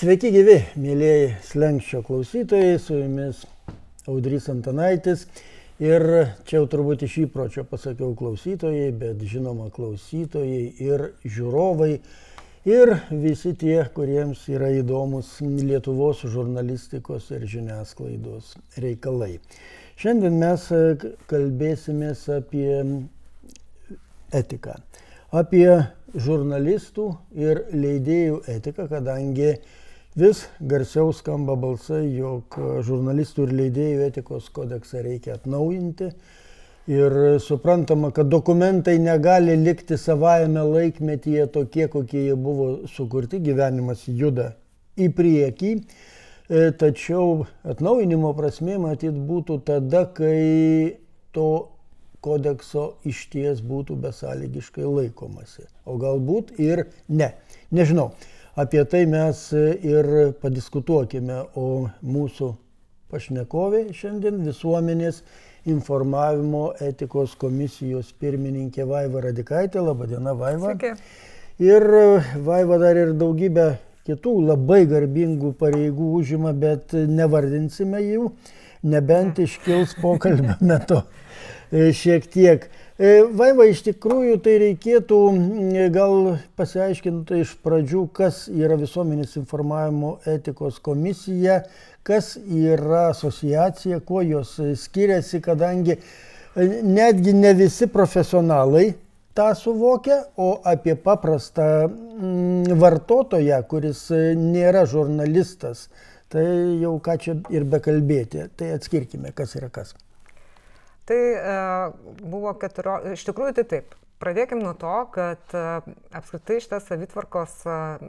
Sveiki gyvi, mėlyjeji Slenksčio klausytojai, su jumis Audrys Antanaitis. Ir čia jau turbūt iš įpročio pasakiau klausytojai, bet žinoma klausytojai ir žiūrovai ir visi tie, kuriems yra įdomus Lietuvos žurnalistikos ir žiniasklaidos reikalai. Šiandien mes kalbėsimės apie etiką, apie žurnalistų ir leidėjų etiką, kadangi vis garsiau skamba balsai, jog žurnalistų ir leidėjų etikos kodeksą reikia atnaujinti. Ir suprantama, kad dokumentai negali likti savajame laikmetyje tokie, kokie jie buvo sukurti. Gyvenimas juda į priekį. Tačiau atnaujinimo prasmė matyt būtų tada, kai to kodekso išties būtų besąlygiškai laikomasi. O galbūt ir ne. Nežinau. Apie tai mes ir padiskutuokime, o mūsų pašnekovė šiandien visuomenės informavimo etikos komisijos pirmininkė Vaiva Radikaitė. Labadiena, Vaiva. Sveiki. Ir Vaiva dar ir daugybę kitų labai garbingų pareigų užima, bet nevardinsime jų, nebent iškils pokalbio metu šiek tiek. Vaiva, iš tikrųjų tai reikėtų gal pasiaiškinti iš pradžių, kas yra visuomenės informavimo etikos komisija, kas yra asociacija, kuo jos skiriasi, kadangi netgi ne visi profesionalai tą suvokia, o apie paprastą vartotoją, kuris nėra žurnalistas, tai jau ką čia ir bekalbėti. Tai atskirkime, kas yra kas. Tai buvo iš tikrųjų tai taip. Pradėkime nuo to, kad apskritai šita savitvarkos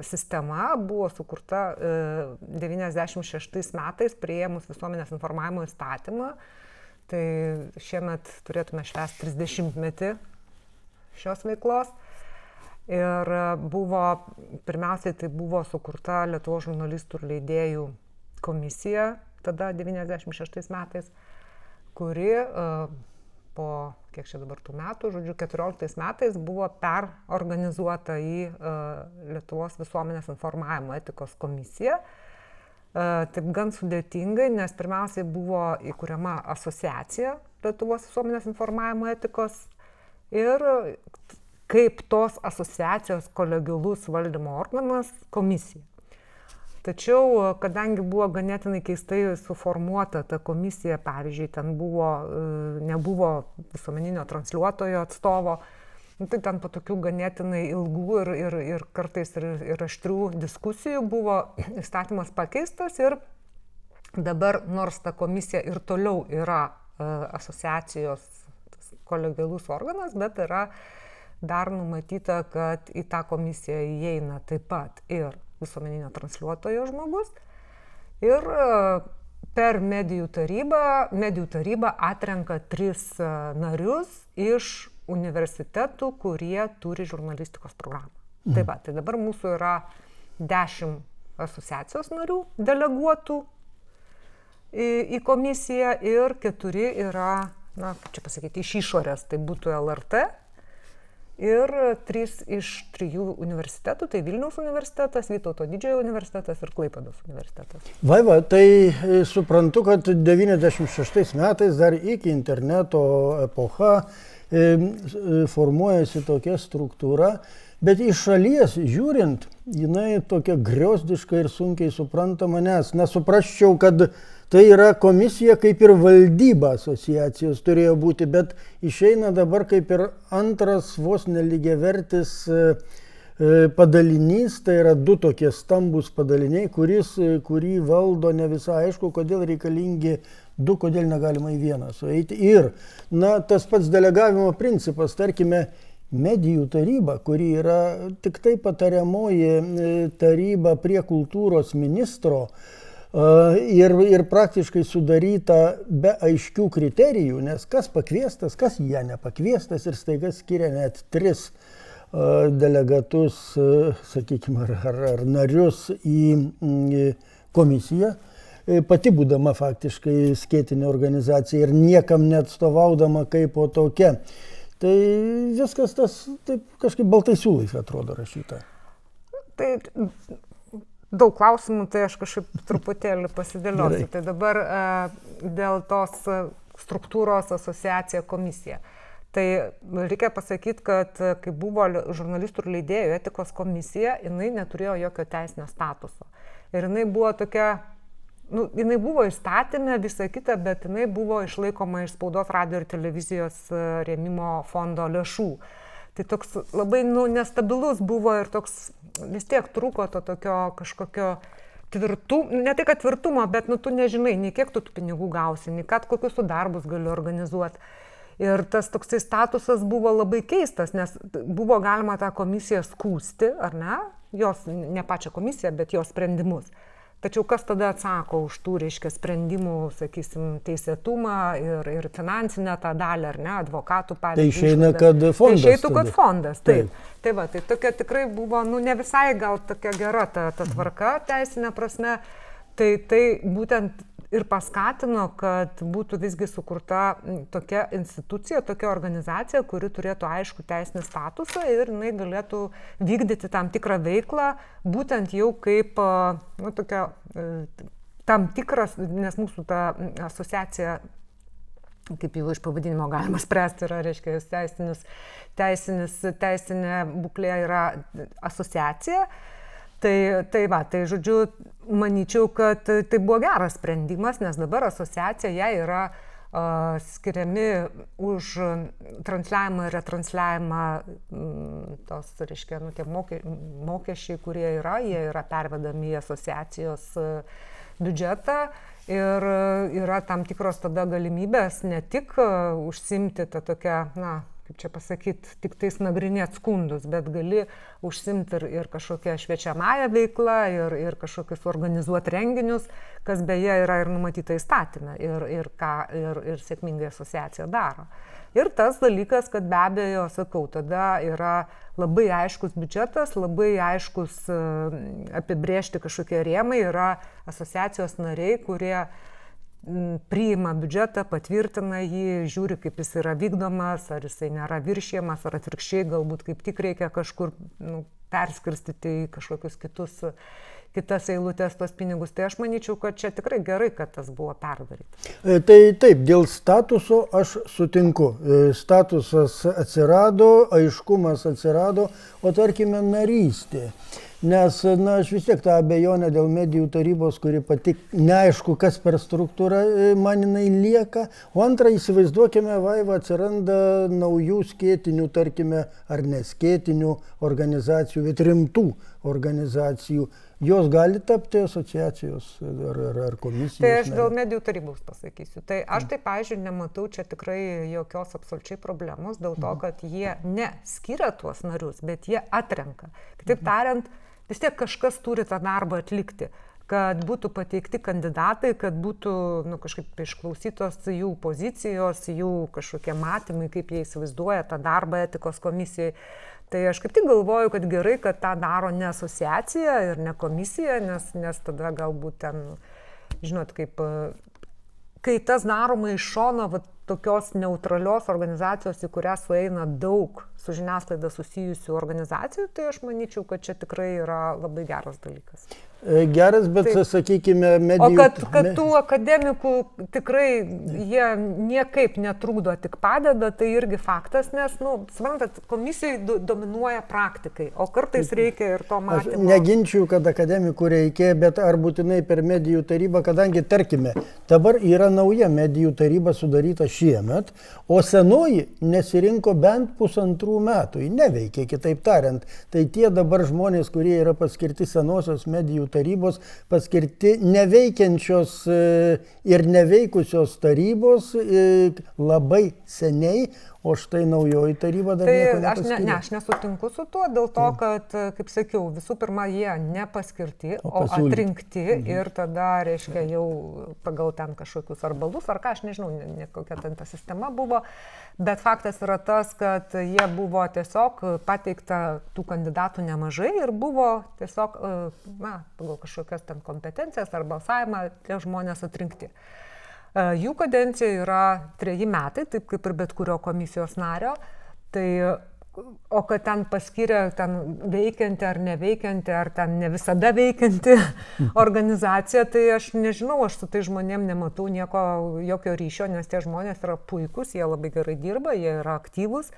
sistema buvo sukurta 96 metais priėmus visuomenės informavimo įstatymą. Tai šiemet turėtume švęsti 30-metį šios veiklos. Ir pirmiausiai tai buvo sukurta Lietuvos žurnalistų ir leidėjų komisija tada 96 metais. Kuri po, kiek čia dabar tų metų, 14 metais buvo perorganizuota į Lietuvos visuomenės informavimo etikos komisiją. Taip gan sudėtingai, nes pirmiausiai buvo įkuriama asociacija Lietuvos visuomenės informavimo etikos ir kaip tos asociacijos kolegialus valdymo organas komisija. Tačiau, kadangi buvo ganėtinai keistai suformuota ta komisija, pavyzdžiui, ten nebuvo visuomeninio transliuotojo atstovo, tai ten po tokių ganėtinai ilgų ir kartais ir aštrių diskusijų buvo įstatymas pakeistas ir dabar, nors ta komisija ir toliau yra asociacijos kolegialus organas, bet yra dar numatyta, kad į tą komisiją įeina taip pat ir visuomeninio transliuotojo žmogus. Ir per medijų tarybą atrenka 3 narius iš universitetų, kurie turi žurnalistikos programą. Taip pat, tai dabar mūsų yra 10 asociacijos narių deleguotų į komisiją ir 4 yra, kaip čia pasakyti, iš išorės, tai būtų LRT. Ir 3 iš 3 universitetų, tai Vilniaus universitetas, Vytauto Didžiojo universitetas ir Klaipėdos universitetas. Vaiva, tai suprantu, kad 96 metais dar iki interneto epocha formuojasi tokia struktūra, bet iš šalies žiūrint, jinai tokia griozdiška ir sunkiai suprantama, nes nesuprasčiau, kad tai yra komisija kaip ir valdyba asociacijos turėjo būti, bet išeina dabar kaip ir antras vos nelygiavertis padalinys, tai yra 2 tokie stambūs padaliniai, kurį valdo ne visai aišku, kodėl reikalingi 2, kodėl negalima į vieną sueiti. Ir tas pats delegavimo principas, tarkime, medijų taryba, kuri yra tik tai patariamoji taryba prie kultūros ministro, ir praktiškai sudaryta be aiškių kriterijų, nes kas pakviestas, kas ją nepakviestas ir staiga skiria net 3 delegatus, sakykime, ar narius į komisiją, pati būdama faktiškai skėtinė organizacija ir niekam neatstovaudama kaip po tokia. Tai viskas tas taip kažkaip baltais siūlais atrodo rašyta. Tai daug klausimų, tai aš kažkaip truputėlį pasidėliosiu. Tai dabar dėl tos struktūros asociacija komisija. Tai reikia pasakyti, kad kai buvo žurnalistų ir leidėjų etikos komisija, jinai neturėjo jokio teisinio statuso. Ir jinai buvo tokia, jinai buvo įstatymė, visa kita, bet jinai buvo išlaikoma iš spaudos, radio ir televizijos rėmimo fondo lėšų. Tai toks labai nestabilus buvo ir toks vis tiek trūko to tokio kažkokio tvirtumo, ne tai kad tvirtumo, bet tu nežinai, nei kiek tu tų pinigų gausi, nei kokius tu darbus gali organizuoti. Ir tas toksai statusas buvo labai keistas, nes buvo galima tą komisiją skųsti, ar ne? Jos, ne pačią komisiją, bet jos sprendimus. Tačiau kas tada atsako už tų, reiškia, sprendimų, sakysim, teisėtumą ir finansinę tą dalį, ar ne, advokatų pavyzdžiui. Tai išeina, kad fondas. Tai išeitų, kad fondas, taip. Tai va, tai tokia tikrai buvo, ne visai gal tokia gera ta tvarka teisinė prasme. Tai būtent ir paskatino, kad būtų visgi sukurta tokia institucija, tokia organizacija, kuri turėtų aišku teisinį statusą ir jinai galėtų vykdyti tam tikrą veiklą, būtent jau kaip tokia, tam tikras, nes mūsų ta asociacija, kaip jau iš pavadinimo galima spręsti, yra, reiškia, teisinė būklė yra asociacija. Tai žodžiu, manyčiau, kad tai buvo geras sprendimas, nes dabar asociacija jai yra skiriami už transliavimą ir retransliavimą tos, reiškia, tie mokesčiai, kurie jie yra pervedami į asociacijos biudžetą ir yra tam tikros tada galimybės ne tik užsimti tą tokią, kaip čia pasakyti, tik tais nagrinėti skundus, bet gali užsimti ir kažkokią šviečiamąją veiklą ir kažkokius organizuoti renginius, kas beje yra ir numatyta įstatymė ir sėkmingai asociacija daro. Ir tas dalykas, kad be abejo, sakau, tada yra labai aiškus biudžetas, labai aiškus apibrėžti kažkokie rėmai, yra asociacijos nariai, kurie priima biudžetą, patvirtina jį, žiūri, kaip jis yra vykdomas, ar jisai nėra viršijamas, ar atvirkščiai, galbūt kaip tik reikia kažkur perskirstyti į kažkokius kitas eilutės tos pinigus. Tai aš manyčiau, kad čia tikrai gerai, kad tas buvo perdaryta. Tai taip, dėl statuso aš sutinku. Statusas atsirado, aiškumas atsirado, o tarkime narystė. Nes, aš vis tiek tą abejonę dėl medijų tarybos, kuri pati neaišku, kas per struktūra man jinai lieka. O antra, įsivaizduokime, Vaiva, atsiranda naujų skėtinių, tarkime, ar neskėtinių organizacijų, bet rimtų organizacijų. Jos gali tapti asociacijos ar komisijos. Tai aš dėl medijų tarybos pasakysiu. Tai aš taip, pavyzdžiui, nematau čia tikrai jokios absoliučiai problemos, dėl to, kad jie neskiria tuos narius, bet jie atrenka. Kitaip tariant, vis tiek kažkas turi tą darbą atlikti, kad būtų pateikti kandidatai, kad būtų kažkaip išklausytos jų pozicijos, jų kažkokie matymai, kaip jie įsivaizduoja tą darbą etikos komisijai. Tai aš kaip tik galvoju, kad gerai, kad tą daro ne asociacija ir ne komisija, nes tada galbūt ten, žinot, kai tas daroma iš šono, tokios neutralios organizacijos, į kurią sueina daug su žiniasklaida susijusių organizacijų, tai aš manyčiau, kad čia tikrai yra labai geras dalykas. Geras, bet taip, sakykime, medijų... O kad tų akademikų tikrai jie niekaip netrukdo, tik padeda, tai irgi faktas, nes, suprantat, komisijai dominuoja praktikai, o kartais reikia ir to matymo. Aš neginčiu, kad akademikų reikia, bet ar būtinai per medijų tarybą, kadangi, tarkime, dabar yra nauja medijų taryba sudaryta šiemet, o senoji nesirinko bent 1,5 metų, ji neveikia, kitaip tariant. Tai tie dabar žmonės, kurie yra paskirti senosios medijų tarybos, paskirti neveikiančios ir neveikusios tarybos labai seniai, o štai naujoji taryba dar nieko nepaskirti. Aš nesutinku su tuo, dėl to, kad, kaip sakiau, visų pirma, jie nepaskirti, o atrinkti ir tada, reiškia, jau pagal ten kažkokius ar balus, ar ką, aš nežinau, kokia ten ta sistema buvo, bet faktas yra tas, kad jie buvo tiesiog pateikta tų kandidatų nemažai ir buvo tiesiog, pagal kažkokias ten kompetencijas ar balsavimą tie žmonės atrinkti. Jų kadencija yra 3 metai, taip kaip ir bet kurio komisijos nario. Tai O kad ten paskyrė ten veikianti ar neveikianti, ar ten ne visada veikianti organizacija, tai aš nežinau, aš su tai žmonėm nematau jokio ryšio, nes tie žmonės yra puikūs, jie labai gerai dirba, jie yra aktyvūs.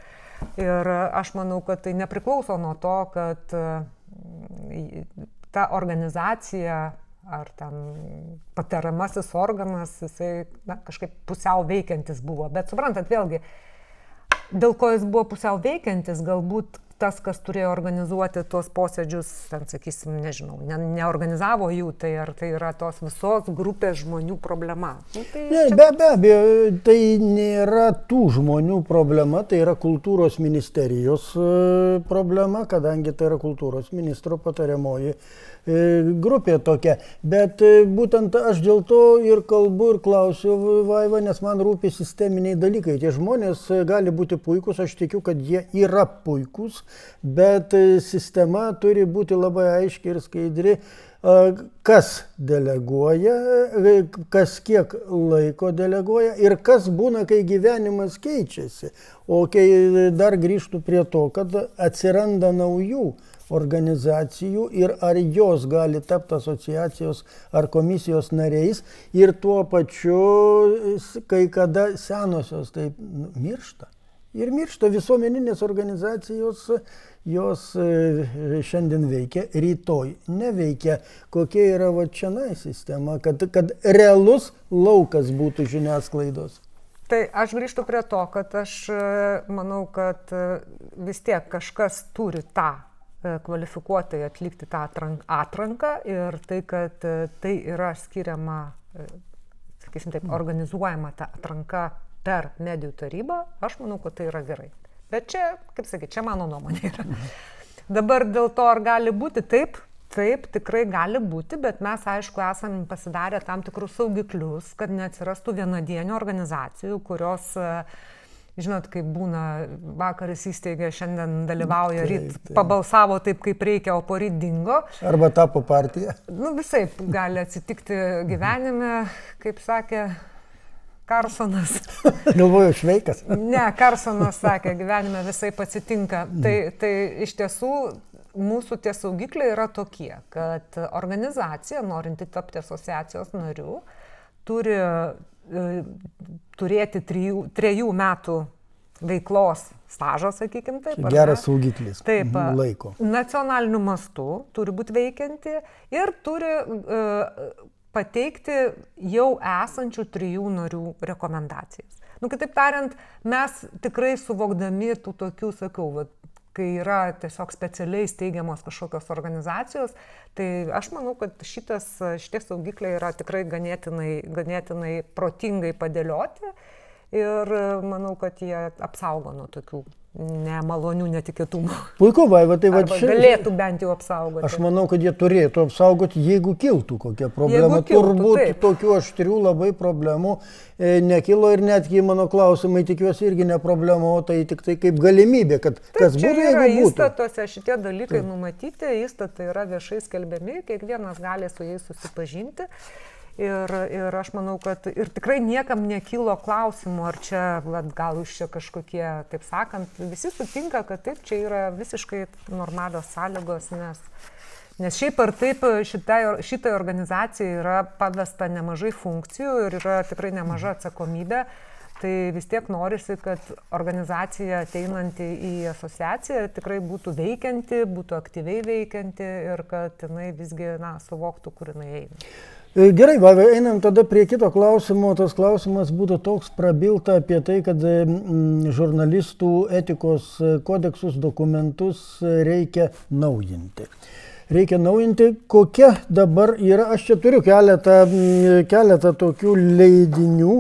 Ir aš manau, kad tai nepriklauso nuo to, kad ta organizacija ar ten patariamasis organas, jisai kažkaip pusiau veikiantis buvo. Bet suprantat, vėlgi, dėl ko jis buvo pusiau veikiantis, galbūt tas, kas turėjo organizuoti tuos posėdžius, ten, sakysim, nežinau, neorganizavo jų, tai ar tai yra tos visos grupės žmonių problema? Tai ne, čia... Be abejo, tai nėra tų žmonių problema, tai yra kultūros ministerijos problema, kadangi tai yra kultūros ministro patariamoji grupė tokia. Bet būtent aš dėl to ir kalbu ir klausiu Vaiva, nes man rūpi sisteminiai dalykai. Tie žmonės gali būti puikūs, aš tikiu, kad jie yra puikūs, bet sistema turi būti labai aiški ir skaidri, kas deleguoja, kas kiek laiko deleguoja ir kas būna, kai gyvenimas keičiasi. O kai dar grįžtų prie to, kad atsiranda naujų organizacijų ir ar jos gali tapti asociacijos ar komisijos nariais ir tuo pačiu kai kada senosios taip miršta. Ir miršta visuomeninės organizacijos, jos šiandien veikia, rytoj neveikia. Kokia yra va čianai sistema, kad realus laukas būtų žiniasklaidos? Tai aš grįžtu prie to, kad aš manau, kad vis tiek kažkas turi tą kvalifikuotai atlikti tą atranką ir tai, kad tai yra skiriama, sakysim taip, organizuojama ta atranka per medijų tarybą, aš manau, kad tai yra gerai. Bet čia, kaip sakyti, čia mano nuomonė yra. Dabar dėl to, ar gali būti taip, tikrai gali būti, bet mes, aišku, esame pasidarę tam tikrus saugiklius, kad neatsirastų vienadienių organizacijų, kurios, žinot, kaip būna, vakaris įsteigė, šiandien dalyvauja, ryt pabalsavo taip, kaip reikia, o poryt dingo. Arba tapo partija. Visaip gali atsitikti gyvenime, kaip sakė Karsonas. Galvoju, Šveikas. Ne, Karsonas sakė, gyvenime visaip atsitinka. Tai iš tiesų mūsų tie saugikliai yra tokie, kad organizacija, norinti tapti asociacijos nariu, turi turėti 3 metų veiklos stažą, sakykime taip. Geras saugiklis. Taip, laiko. Nacionaliniu mastu turi būti veikianti ir turi pateikti jau esančių 3 narių rekomendacijas. Kitaip tariant, mes tikrai suvokdami tų tokių, sakau, kai yra tiesiog specialiai steigiamos kažkokios organizacijos, tai aš manau, kad šitie saugikliai yra tikrai ganėtinai protingai padėlioti ir manau, kad jie apsaugo nuo tokių nemalonių netikėtumų. Puiku, Vaiva, tai va čia galėtų bent jau apsaugoti. Aš manau, kad jie turėtų apsaugoti, jeigu kiltų kokia problema. Turbūt tokių aštrių labai problemų nekilo ir netgi mano klausimai, tikiuosi, irgi ne problema, o tai tik tai kaip galimybė, kad kas būtų, jeigu būtų. Įstatuose šitie dalykai numatyti, įstatai yra viešai skelbiami, kiekvienas gali su jais susipažinti. Ir aš manau, kad ir tikrai niekam nekilo klausimų, ar čia, gal iš čia kažkokie, taip sakant, visi sutinka, kad taip, čia yra visiškai normalios sąlygos, nes šiaip ar taip šitai organizacijai yra pavesta nemažai funkcijų ir yra tikrai nemaža atsakomybė, tai vis tiek norisi, kad organizacija ateinanti į asociaciją tikrai būtų veikianti, būtų aktyviai veikianti ir kad jinai visgi, suvoktų, kur jinai eina. Gerai, Vaiva, einam tada prie kito klausimo. Tas klausimas būtų toks, prabilta apie tai, kad žurnalistų etikos kodeksus, dokumentus reikia naujinti. Kokia dabar yra, aš čia turiu keletą tokių leidinių,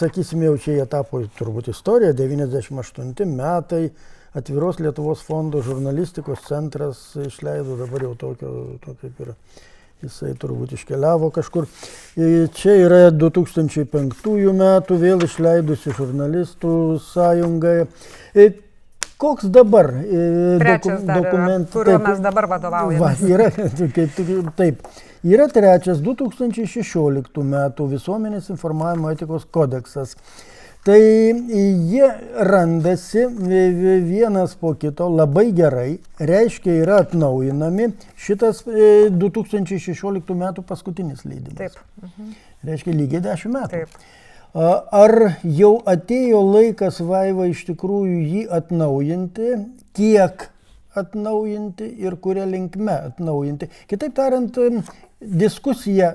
sakysim, jau čia jie tapo turbūt istorija, 98 metai, Atviros Lietuvos fondo žurnalistikos centras išleido dabar jau tokio kaip yra. Jisai turbūt iškeliavo kažkur. Čia yra 2005 metų, vėl išleidusi žurnalistų sąjunga. Koks dabar dokumentas, kuriuo mes dabar vadovaujame? Taip. Yra trečias 2016 metų Visuomenės informavimo etikos kodeksas. Tai jie randasi vienas po kito labai gerai, reiškia yra atnaujinami. Šitas 2016 metų paskutinis leidimas. Taip. Reiškia lygiai 10 metų. Taip. Ar jau atėjo laikas, Vaiva, iš tikrųjų jį atnaujinti, kiek atnaujinti ir kuria linkme atnaujinti? Kitaip tariant, diskusija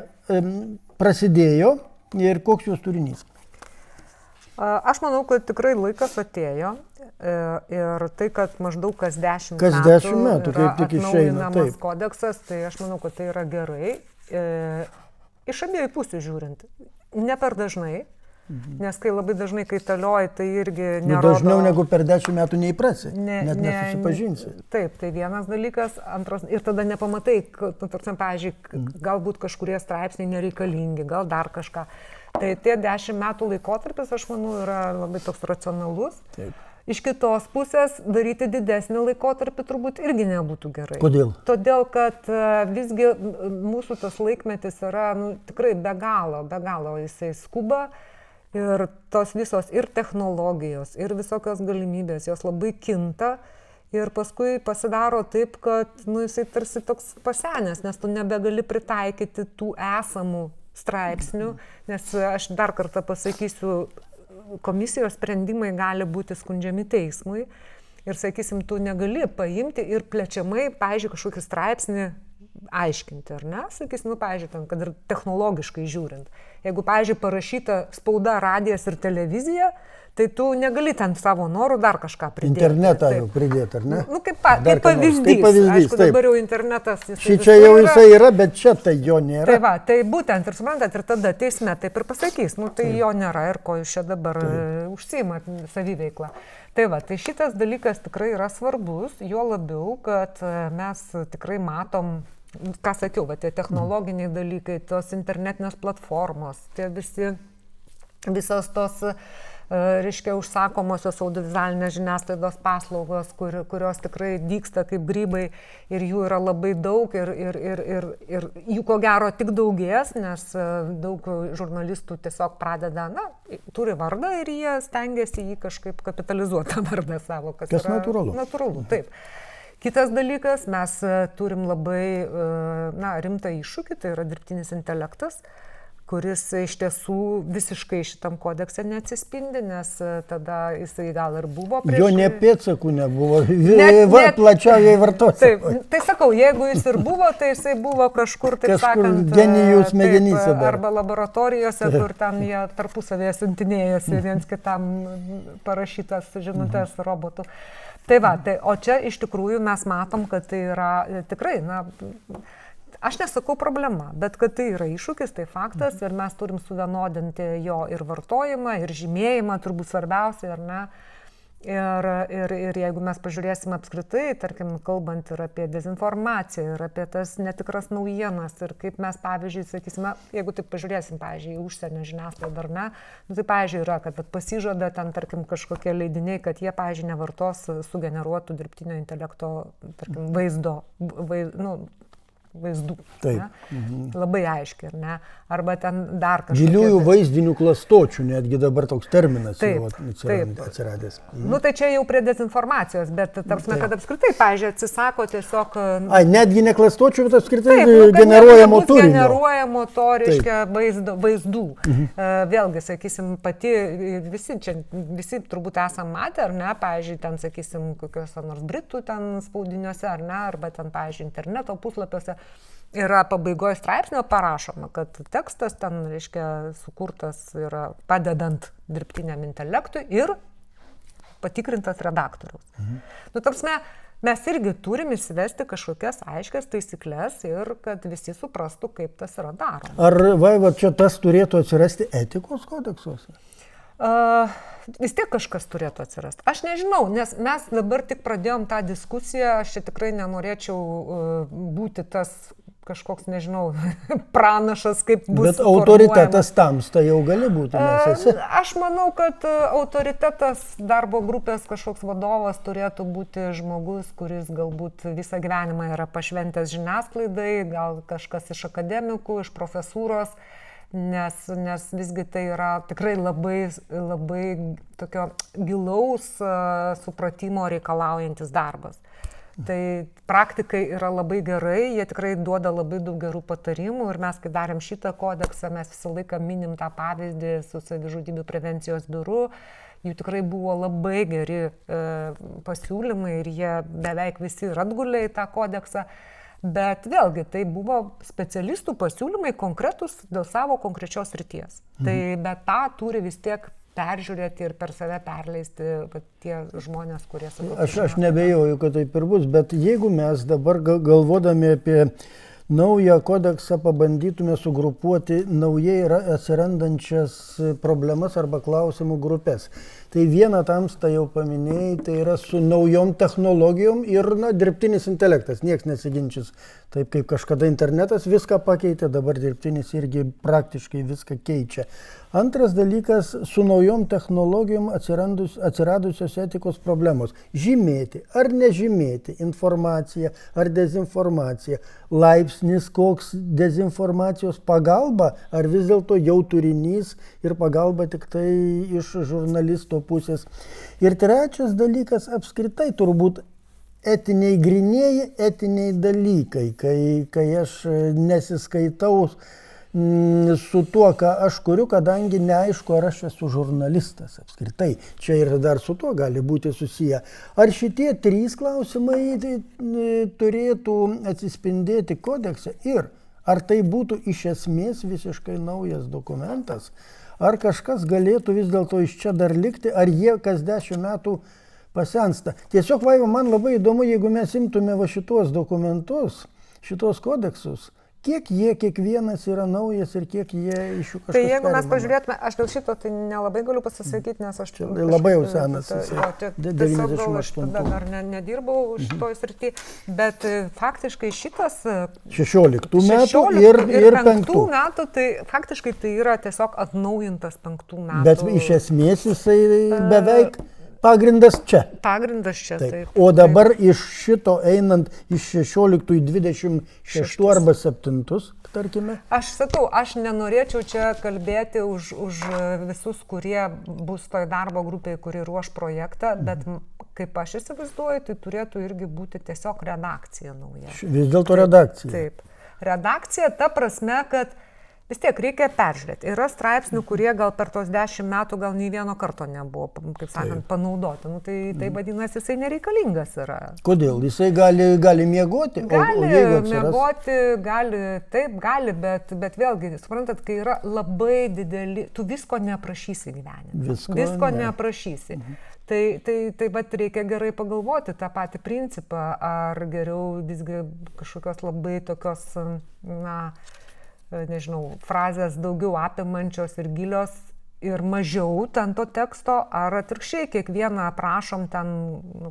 prasidėjo ir koks jos turinys? Aš manau, kad tikrai laikas atėjo ir tai, kad maždaug kas 10 metų yra kaip tik išeina, atnaujinamas kodeksas, tai aš manau, kad tai yra gerai. Iš abiejų pusių žiūrint, ne per dažnai, nes kai labai dažnai kaitalioji, tai irgi nerodo... Dažniau negu per 10 metų neįprasi, net nesusipažinsi. Taip, tai vienas dalykas, antras, ir tada nepamatai, pavyzdžiui, galbūt kažkurie straipsniai nereikalingi, gal dar kažką. Tai tie 10 metų laikotarpis, aš manau, yra labai toks racionalus. Taip. Iš kitos pusės daryti didesnį laikotarpį turbūt irgi nebūtų gerai. Kodėl? Todėl, kad visgi mūsų tas laikmetis yra tikrai be galo jisai skuba ir tos visos ir technologijos, ir visokios galimybės, jos labai kinta. Ir paskui pasidaro taip, kad jisai tarsi toks pasenęs, nes tu nebegali pritaikyti tų esamų straipsnių, nes aš dar kartą pasakysiu, komisijos sprendimai gali būti skundžiami teismui ir, sakysim, tu negali paimti ir plečiamai, pavyzdžiui, kažkokį straipsnį aiškinti, ar ne? Sakysim, pavyzdžiui, kad ir technologiškai žiūrint. Jeigu, pavyzdžiui, parašyta spauda, radijas ir televizija, tai tu negali ten savo norų dar kažką pridėti. Internetą jau pridėti, ar ne? Kaip pavyzdys. Aišku, taip. Dabar jau internetas... Čia jau jisai yra, bet čia tai jo nėra. Tai būtent, ir suprantat, ir tada teisme taip ir pasakys, tai jo nėra ir ko jūs čia dabar užsiimat saviveiklą. Tai šitas dalykas tikrai yra svarbus, juo labiau, kad mes tikrai matom, ką sakiau, tie technologiniai dalykai, tos internetinės platformos, tie visos tos... reiškia užsakomosios audiovizualinės žiniasklaidos paslaugos, kurios tikrai dygsta kaip grybai ir jų yra labai daug ir jų ko gero tik daugės, nes daug žurnalistų tiesiog pradeda, turi vardą ir jie stengiasi jį kažkaip kapitalizuoti tą vardą savo, kas yra natūralu. Natūralu, taip. Kitas dalykas, mes turim labai rimtą iššūkį, tai yra dirbtinis intelektas, kuris iš tiesų visiškai šitam kodekse neatsispindi, nes tada jisai gal ir buvo prieš... Jo ne pėdsakų nebuvo, plačiausiai vartoti. Taip, tai sakau, jeigu jis ir buvo, tai jisai buvo kažkur, taip sakant, genijų smegenyse dar. Arba laboratorijose, kur ten jie tarpusavėje siuntinėjasi viens kitam parašytas žinutės robotų. O čia iš tikrųjų mes matom, kad tai yra tikrai, aš nesakau problema, bet kad tai yra iššūkis, tai faktas ir mes turim suvienodinti jo ir vartojimą, ir žymėjimą, turbūt svarbiausia, ar ne? Ir jeigu mes pažiūrėsime apskritai, tarkim, kalbant ir apie dezinformaciją, ir apie tas netikras naujienas, ir kaip mes, pavyzdžiui, sakysime, jeigu taip pažiūrėsim, pavyzdžiui, į užsienio žiniasklaidą, ar ne, tai, pavyzdžiui, yra, kad pasižada ten, tarkim, kažkokie leidiniai, kad jie, pavyzdžiui, nevartos sugeneruotų dirbtinio intelekto, tarkim, vaizdų. Taip. Labai aiškiai, ar ne? Arba ten dar kažkokie... Giliųjų vaizdinių klastočių, netgi dabar toks terminas jau atsiradęs. Tai čia jau prie dezinformacijos, bet tarpsime, kad apskritai, pavyzdžiui, atsisako tiesiog... Netgi ne klastočių, bet apskritai generuojamo turinio. Generuojamo to, reiškia, vaizdų. Vėlgi, sakysim, visi turbūt esam matę, ar ne? Pavyzdžiui, ten, sakysim, kokiuose nors britų ten spaudiniuose, ar ne? Arba ten, pavyzdžiui, interneto puslapiuose. Yra pabaigoje straipsnio parašoma, kad tekstas ten, reiškia, sukurtas yra padedant dirbtiniam intelektui ir patikrintas redaktoriaus. Tarpsme, mes irgi turim įsivesti kažkokias aiškias taisyklės ir kad visi suprastų, kaip tas yra daroma. Ar, Vaiva, čia tas turėtų atsirasti etikos kodeksuose? Vis tiek kažkas turėtų atsirasti. Aš nežinau, nes mes dabar tik pradėjom tą diskusiją, aš čia tikrai nenorėčiau būti tas kažkoks, nežinau, pranašas, kaip bus. Bet autoritetas tamsta jau gali būti, nes esi. Aš manau, kad autoritetas darbo grupės kažkoks vadovas turėtų būti žmogus, kuris galbūt visą gyvenimą yra pašventęs žiniasklaidai, gal kažkas iš akademikų, iš profesūros. nes visgi tai yra tikrai labai tokio gilaus supratimo reikalaujantis darbas. Tai praktikai yra labai gerai, jie tikrai duoda labai daug gerų patarimų ir mes, kai darėm šitą kodeksą, mes visą laiką minim tą pavyzdį su savižudybių prevencijos biuru. Jų tikrai buvo labai geri pasiūlymai ir jie beveik visi ir atgulė į tą kodeksą. Bet vėlgi, tai buvo specialistų pasiūlymai konkretus dėl savo konkrečios srities. Tai bet tą turi vis tiek peržiūrėti ir per save perleisti tie žmonės, kurie sako. Aš nebejoju, kad taip ir bus, bet jeigu mes dabar galvodami apie naują kodeksą pabandytume sugrupuoti naujai atsirandančias problemas arba klausimų grupės. Tai vieną tamstą jau paminėjai, tai yra su naujom technologijom ir dirbtinis intelektas, nieks nesiginčys. Taip kaip kažkada internetas viską pakeitė, dabar dirbtinis irgi praktiškai viską keičia. Antras dalykas, su naujom technologijom atsiradusios etikos problemos. Žymėti ar nežymėti informaciją ar dezinformaciją, laipsnis koks dezinformacijos pagalba, ar vis dėlto jau turinys ir pagalba tik tai iš žurnalisto pusės. Ir trečias dalykas, apskritai turbūt etiniai grynieji etiniai dalykai, kai aš nesiskaitau su tuo, ką aš kuriu, kadangi neaišku, ar aš esu žurnalistas apskritai. Čia ir dar su tuo gali būti susiję. Ar šitie trys klausimai turėtų atsispindėti kodekse ir ar tai būtų iš esmės visiškai naujas dokumentas, ar kažkas galėtų vis dėlto iš čia dar likti, ar jie kas 10 metų pasensta. Tiesiog, Vaiva, man labai įdomu, jeigu mes imtume va šitos dokumentus, šitos kodeksus, kiek jie kiekvienas yra naujas ir kiek jie iš jų kažkas Tai jeigu mes perimama. pažiūrėtume, aš dėl šito tai nelabai galiu pasisakyti, nes aš Čia labai jau senas, tiesiog gal aš 98. tada dar nedirbau šitoj srity, bet faktiškai šitas 16 metų 16 ir 5 5 metų, tai faktiškai tai yra tiesiog atnaujintas 5 metų. Bet iš esmės jisai beveik pagrindas čia. Pagrindas čia. Taip. O dabar iš šito einant iš 16 į 26 arba 7, tarkime. Aš sakau, aš nenorėčiau čia kalbėti už visus, kurie bus toj darbo grupėje, kuri ruoš projektą, bet kaip aš įsivaizduoju, tai turėtų irgi būti tiesiog redakcija nauja. Vis dėlto redakcija. Taip. Redakcija ta prasme, kad vis tiek reikia peržiūrėti. Yra straipsnių, kurie gal per tos 10 metų gal nei vieno karto nebuvo, kaip sakant, panaudoti. Nu, tai vadinasi, jisai nereikalingas yra. Kodėl? Jisai gali miegoti? Gali miegoti, gali, bet vėlgi, suprantat, kai yra labai dideli, tu visko neaprašysi gyvenime. Visko neaprašysi. Tai vat reikia gerai pagalvoti tą patį principą, ar geriau visgi kažkokios labai tokios, nežinau, frazės daugiau apimančios ir gilios ir mažiau ten to teksto, ar atvirkščiai kiekvieną aprašom ten,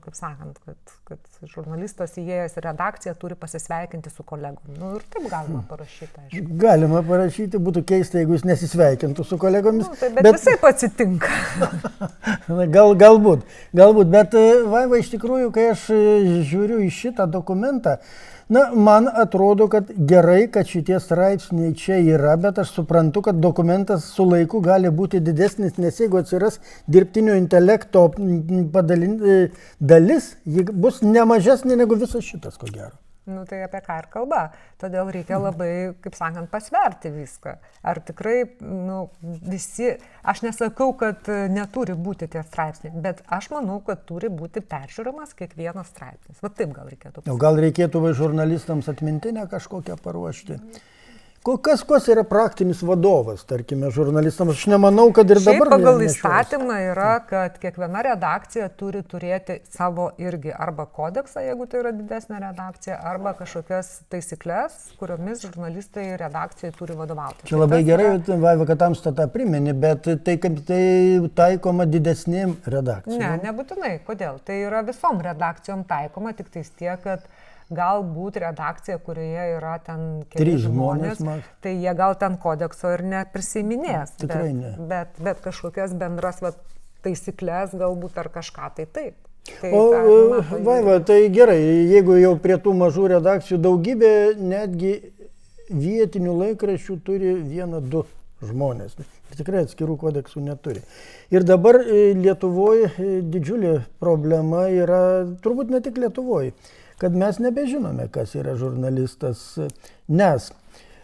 kaip sakant, kad žurnalistas įėjęs į redakciją turi pasisveikinti su kolegom. Ir taip galima parašyti, aišku. Galima parašyti, būtų keista, jeigu jis nesisveikintų su kolegomis. Bet visai atsitinka. Galbūt, bet Vaiva, iš tikrųjų, kai aš žiūriu į šitą dokumentą, man atrodo, kad gerai, kad šitie straipsniai čia yra, bet aš suprantu, kad dokumentas su laiku gali būti didesnis, nes jeigu atsiras dirbtinio intelekto dalis, ji bus nemažesnė negu visas šitas, ko gero. Tai apie ką ir kalba. Todėl reikia labai, kaip sakant, pasverti viską. Ar tikrai, visi, aš nesakau, kad neturi būti tie straipsniai, bet aš manau, kad turi būti peržiūrimas kiekvienas straipsnis. Va taip gal reikėtų pasakyti. Gal reikėtų žurnalistams atmintinę kažkokią paruošti. Kas yra praktinis vadovas, tarkime, žurnalistams? Aš nemanau, kad ir dabar... Šiaip pagal įstatymą yra, kad kiekviena redakcija turi turėti savo irgi arba kodeksą, jeigu tai yra didesnė redakcija, arba kažkokias taisyklės, kuriomis žurnalistai redakcijai turi vadovauti. Čia labai gerai, Vaiva, kad tamsta tą primeni, bet tai kaip tai taikoma didesnėm redakcijom? Ne, nebūtinai. Kodėl? Tai yra visom redakcijom taikoma, tik tais tiek, kad galbūt redakcija, kurioje yra ten keli žmonės, tai jie gal ten kodekso ir neprisiminės. Tikrai ne. Bet kažkokias bendras taisyklės galbūt ar kažką tai taip. Vaiva, tai gerai, jeigu jau prie tų mažų redakcijų daugybė netgi vietinių laikraščių turi 1-2 žmonės. Ir tikrai atskirų kodeksų neturi. Ir dabar Lietuvoje didžiulė problema yra, turbūt ne tik Lietuvoje, kad mes nebežinome, kas yra žurnalistas, nes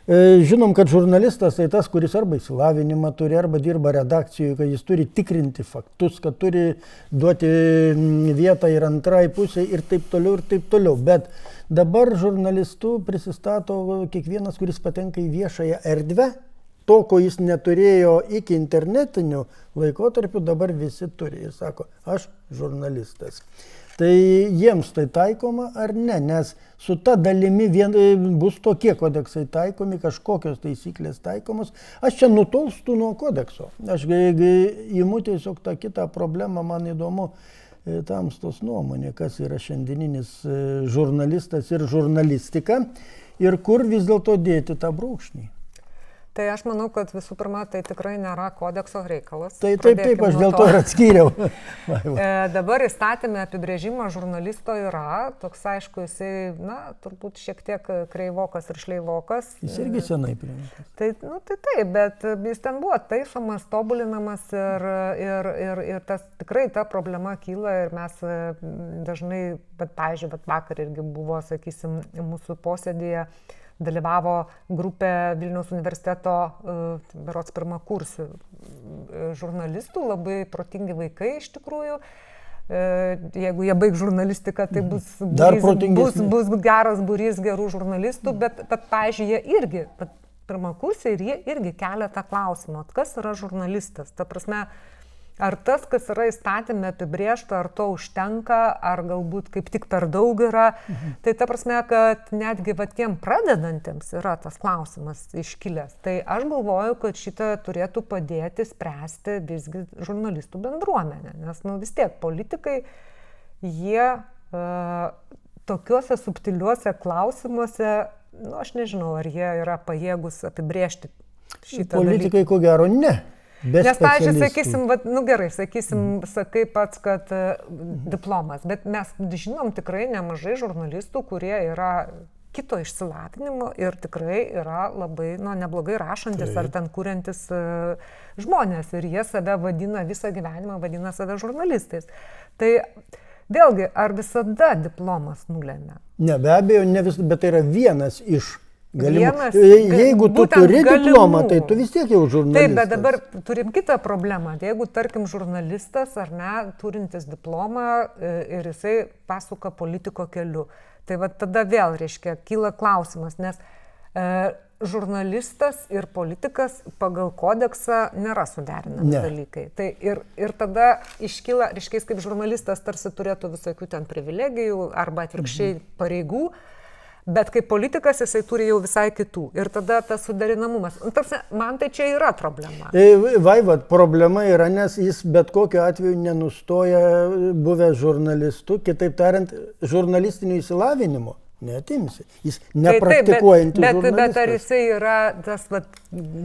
žinom, kad žurnalistas tai tas, kuris arba išsilavinimą turi, arba dirba redakcijoje, kad jis turi tikrinti faktus, kad turi duoti vietą ir antrai pusė ir taip toliau. Bet dabar žurnalistų prisistato kiekvienas, kuris patenka į viešąją erdvę. To, ko jis neturėjo iki internetinių laikotarpių, dabar visi turi. Jis sako, aš žurnalistas. Tai jiems tai taikoma ar ne, nes su ta dalimi bus tokie kodeksai taikomi, kažkokios taisyklės taikomos. Aš čia nutolstu nuo kodekso. Aš imu tiesiog tą kitą problemą, man įdomu tamstos nuomonė, kas yra šiandieninis žurnalistas ir žurnalistika ir kur vis dėlto dėti tą brūkšnį. Tai aš manau, kad visų pirma, tai tikrai nėra kodekso reikalas. Taip, aš dėl to ir atskyriau. Dabar įstatymė apibrėžimo žurnalisto yra, toks aišku, jisai, turbūt šiek tiek kreivokas ir šleivokas. Jis irgi senai priimtas. Tai taip, bet jis ten buvo taisomas, tobulinamas ir tas, tikrai ta problema kyla ir mes dažnai, bet pavyzdžiui, vakar irgi buvo, sakysim, mūsų posėdėje, dalyvavo grupė Vilniaus universiteto berods pirmakursių žurnalistų, labai protingi vaikai iš tikrųjų. Jeigu jie baigs žurnalistiką, tai bus geras būrys gerų žurnalistų, bet pavyzdžiui, jie irgi, pirmakursiai, ir jie irgi kelia tą klausimą, kas yra žurnalistas. Ta prasme, ar tas, kas yra įstatymė apibrėžta, ar to užtenka, ar galbūt kaip tik per daug yra. Tai ta prasme, kad netgi tiem pradedantiems yra tas klausimas iškilęs. Tai aš galvoju, kad šitą turėtų padėti spręsti visgi žurnalistų bendruomenė. Nes vis tiek politikai, jie tokiuose subtiliuose klausimuose, aš nežinau, ar jie yra pajėgus apibrėžti šitą dalyką. Politikai, ko gero, ne. Nes, pavyzdžiui, sakysim, sakai pats, kad diplomas, bet mes žinom tikrai nemažai žurnalistų, kurie yra kito išsilavinimo ir tikrai yra labai, neblogai rašantis ar ten kuriantis žmonės ir jie save vadina, visą gyvenimą vadina save žurnalistais. Tai vėlgi, ar visada diplomas nulėmė? Ne, be abejo, ne bet tai yra vienas iš galimų. Jeigu tu turi diplomą, tai tu vis tiek jau žurnalistas. Taip, bet dabar turim kitą problemą. Jeigu, tarkim, žurnalistas ar ne, turintis diplomą ir jisai pasuka politiko keliu, tai tada vėl, reiškia, kyla klausimas, nes žurnalistas ir politikas pagal kodeksą nėra suderinami dalykai. Tai ir tada iškyla, reiškia, kaip žurnalistas tarsi turėtų visokių ten privilegijų arba atvirkščiai pareigų, bet kaip politikas jisai turi jau visai kitų. Ir tada tas suderinamumas. Man tai čia yra problema. Vaiva, problema yra, nes jis bet kokiu atveju nenustoja buvęs žurnalistu, kitaip tariant, žurnalistiniu išsilavinimu neatimsi. Jis nepraktikuojantis žurnalistas. Bet ar jisai yra tas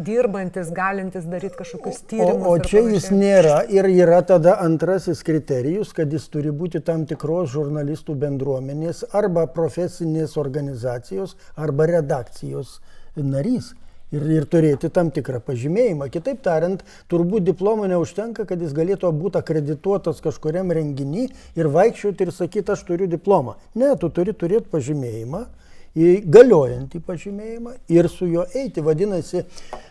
dirbantis, galintis daryti kažkokius tyrimus? O čia jis nėra ir yra tada antrasis kriterijus, kad jis turi būti tam tikros žurnalistų bendruomenės arba profesinės organizacijos arba redakcijos narys. Ir turėti tam tikrą pažymėjimą. Kitaip tariant, turbūt diplomo neužtenka, kad jis galėtų būti akredituotas kažkuriam renginy ir vaikščioti ir sakyti, aš turiu diplomą. Ne, tu turi turėti pažymėjimą, galiojantį pažymėjimą ir su juo eiti. Vadinasi,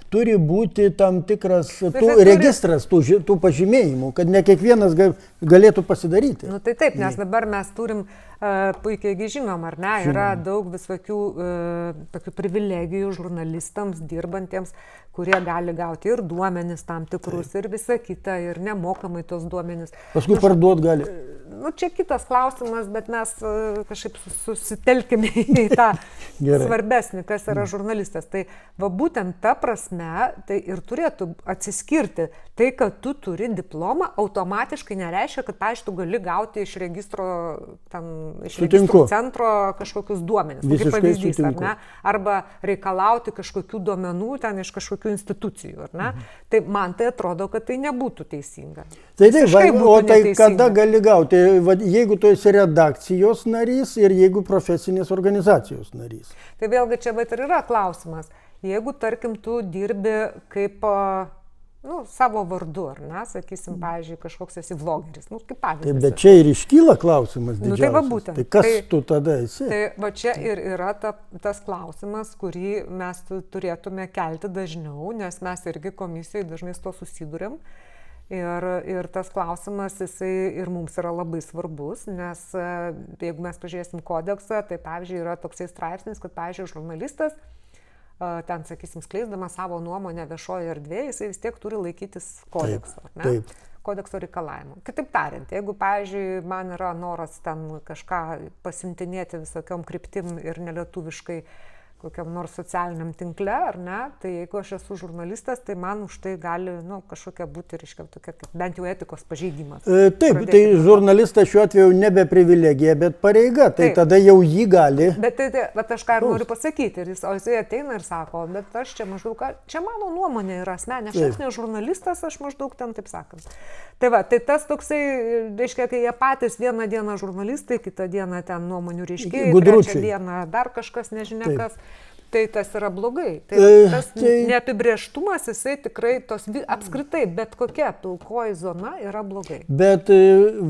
turi būti tam tikras registras tų pažymėjimų, kad ne kiekvienas galėtų pasidaryti. Tai taip, nes dabar mes turim, puikiai žinom, ar ne, yra daug visokių tokių privilegijų žurnalistams, dirbantiems, kurie gali gauti ir duomenis tam tikrus, ir visa kita, ir nemokamai tos duomenis. Paskui parduot gali. Čia kitas klausimas, bet mes kažkaip susitelkime į tą svarbesnį, kas yra žurnalistas. Tai būtent ta prasme, tai ir turėtų atsiskirti. Tai, kad tu turi diplomą, automatiškai nereiškia, kad, pavyzdžiui, tu gali gauti iš registro centro kažkokius duomenis. Kaip pavyzdys, ar ne? Arba reikalauti kažkokių duomenų ten iš kažkokių institucijų, ar ne? Tai man tai atrodo, kad tai nebūtų teisinga. Tai o tai kada gali gauti? Jeigu tu esi redakcijos narys ir jeigu profesinės organizacijos narys. Tai vėlgi čia ir yra klausimas. Jeigu, tarkim, tu dirbi kaip savo vardu, ar ne, sakysim, pavyzdžiui, kažkoks esi vlogeris, kaip pavyzdys. Taip, bet čia ir iškyla klausimas didžiausias. Tai va būtent. Tai kas tu tada esi? Tai va čia ir yra tas klausimas, kurį mes turėtume kelti dažniau, nes mes irgi komisijoje dažnai su to susidurėm. Ir tas klausimas, jisai ir mums yra labai svarbus, nes jeigu mes pažiūrėsim kodeksą, tai pavyzdžiui yra toksai straipsnis, kad pavyzdžiui žurnalistas ten, sakysim, skleisdamas savo nuomonę viešoje erdvėje, jisai vis tiek turi laikytis kodekso, taip. Kodekso reikalavimų. Kitaip tariant, jeigu, pavyzdžiui, man yra noras ten kažką pasiuntinėti visokiom kryptim ir nelietuviškai kokiam nors socialiniam tinkle, ar ne, tai jeigu aš esu žurnalistas, tai man už tai gali, kažkokia būti, reiškia, tokia, bent jau etikos pažeidimas. Taip, tai žurnalistas šiuo atveju nebe privilegija, bet pareiga, tai tada jau jį gali. Bet aš ką ir noriu pasakyti, o jisai ateina ir sako, bet aš čia maždaug, čia mano nuomonė yra asmenė, aš ne žurnalistas, aš maždaug ten taip sakant. Tai va, tai tas toksai, reiškia, kai jie patys vieną dieną žurnalistai, kitą dieną ten nuomonių reiškėjai, trečią dieną dar kažkas nežinia kas. Tai tas yra blogai. Tas neapibrėžtumas, jisai tikrai apskritai, bet kokia pilkoji zona yra blogai. Bet,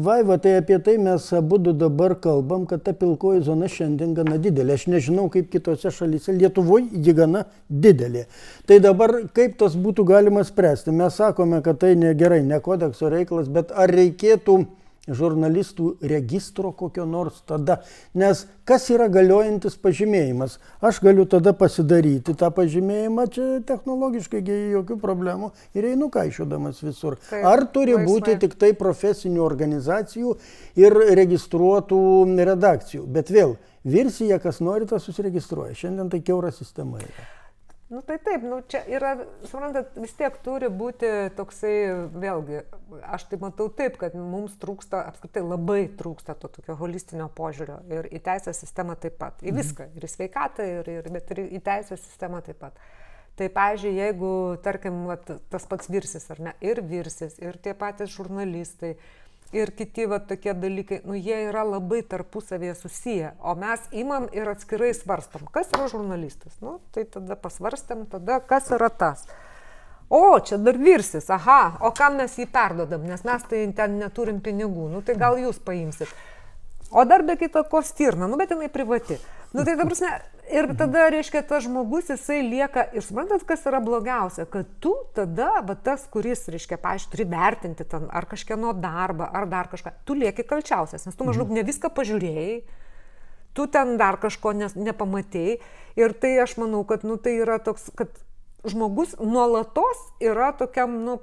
Vaiva, tai apie tai mes abudu dabar kalbam, kad ta pilkoji zona šiandien gana didelė. Aš nežinau, kaip kitose šalyse. Lietuvoje ji gana didelė. Tai dabar kaip tas būtų galima spręsti? Mes sakome, kad tai negerai, ne kodekso reikalas, bet ar reikėtų žurnalistų registro kokio nors tada, nes kas yra galiojantis pažymėjimas? Aš galiu tada pasidaryti tą pažymėjimą, čia technologiškai jokių problemų ir einu kaišiodamas visur. Taip, ar turi būti tik tai profesinių organizacijų ir registruotų redakcijų? Bet vėl, Virsija, kas nori, tas susiregistruoja. Šiandien tai kiaura sistema yra. Tai taip, čia yra, suprantat, vis tiek turi būti toksai, vėlgi, aš tai matau taip, kad mums trūksta, apskritai labai trūksta to tokio holistinio požiūrio ir į teisės sistemą taip pat, į viską, ir į sveikatą, bet ir į teisės sistemą taip pat. Tai, pavyzdžiui, jeigu, tarkim, tas pats Virsis, ar ne, ir Virsis, ir tie patys žurnalistai, ir kiti tokie dalykai, jie yra labai tarpusavėje susiję, o mes imam ir atskirai svarstom, kas yra žurnalistas. Tai tada pasvarstėm, tada kas yra tas. O, čia dar Virsis, aha, o kam mes jį perdodam, nes mes tai ten neturim pinigų, tai gal jūs paimsit. O dar be kita ko Stirna, bet jinai privati. Tai ta prasme, ir tada, reiškia, tas žmogus, jisai lieka, ir suprantat, kas yra blogiausia, kad tu tada, tas, kuris, reiškia, pavyzdžiui, turi vertinti ten, ar kažkieno darbą, ar dar kažką, tu lieki kalčiausias, nes tu maždaug ne viską pažiūrėjai, tu ten dar kažko nepamatėjai, ir tai aš manau, kad, tai yra toks, kad žmogus nuolatos yra tokiam,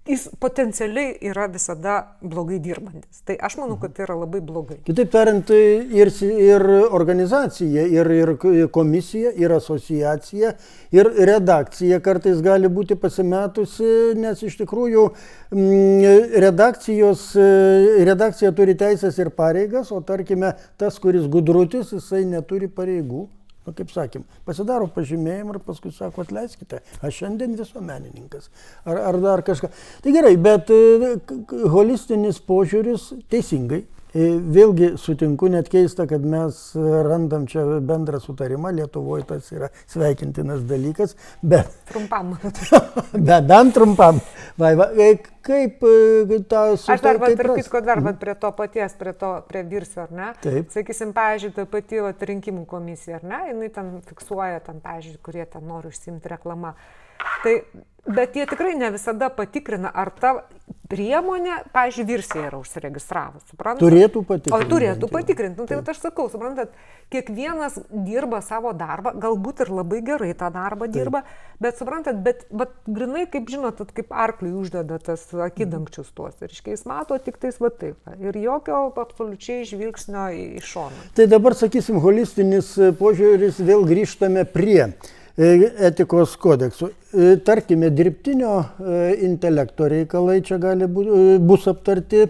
jis potencialiai yra visada blogai dirbantis. Tai aš manau, kad tai yra labai blogai. Kitaip tariant, ir organizacija, ir komisija, ir asociacija, ir redakcija kartais gali būti pasimetusi, nes iš tikrųjų redakcija turi teisės ir pareigas, o tarkime, tas, kuris gudrutis, jisai neturi pareigų. Kaip sakėm, pasidaro pažymėjimą ir paskui sako, atleiskite, aš šiandien visuomenininkas. Ar dar kažką. Tai gerai, bet holistinis požiūris teisingai. Vėlgi sutinku, net keista, kad mes randam čia bendrą sutarimą, Lietuvoje tas yra sveikintinas dalykas, bet... Trumpam. Bent trumpam. Vaiva, kaip tą aš dar, tarp kitko, prie to paties, prie Virsio, ar ne? Taip. Sakysim, pavyzdžiui, ta pati rinkimų komisija, ar ne? Jinai ten fiksuoja, pavyzdžiui, kurie ten nori užsiimti reklamą. Bet jie tikrai ne visada patikrina, ar ta priemonė, pavyzdžiui, Virsija yra užsiregistravus, suprantat? Turėtų patikrinti. O turėtų patikrinti. Tai aš sakau, suprantat, kiekvienas dirba savo darbą, galbūt ir labai gerai tą darbą dirba, bet suprantat, bet grinai, kaip žinot, kaip arkliui uždeda tas akidangčius tuos, ir jis mato tik tais taip, ir jokio absoliučiai žvilgsnio į šoną. Tai dabar, sakysim, holistinis požiūris, vėl grįžtame prie etikos kodeksų. Tarkime, dirbtinio intelekto reikalai čia bus aptarti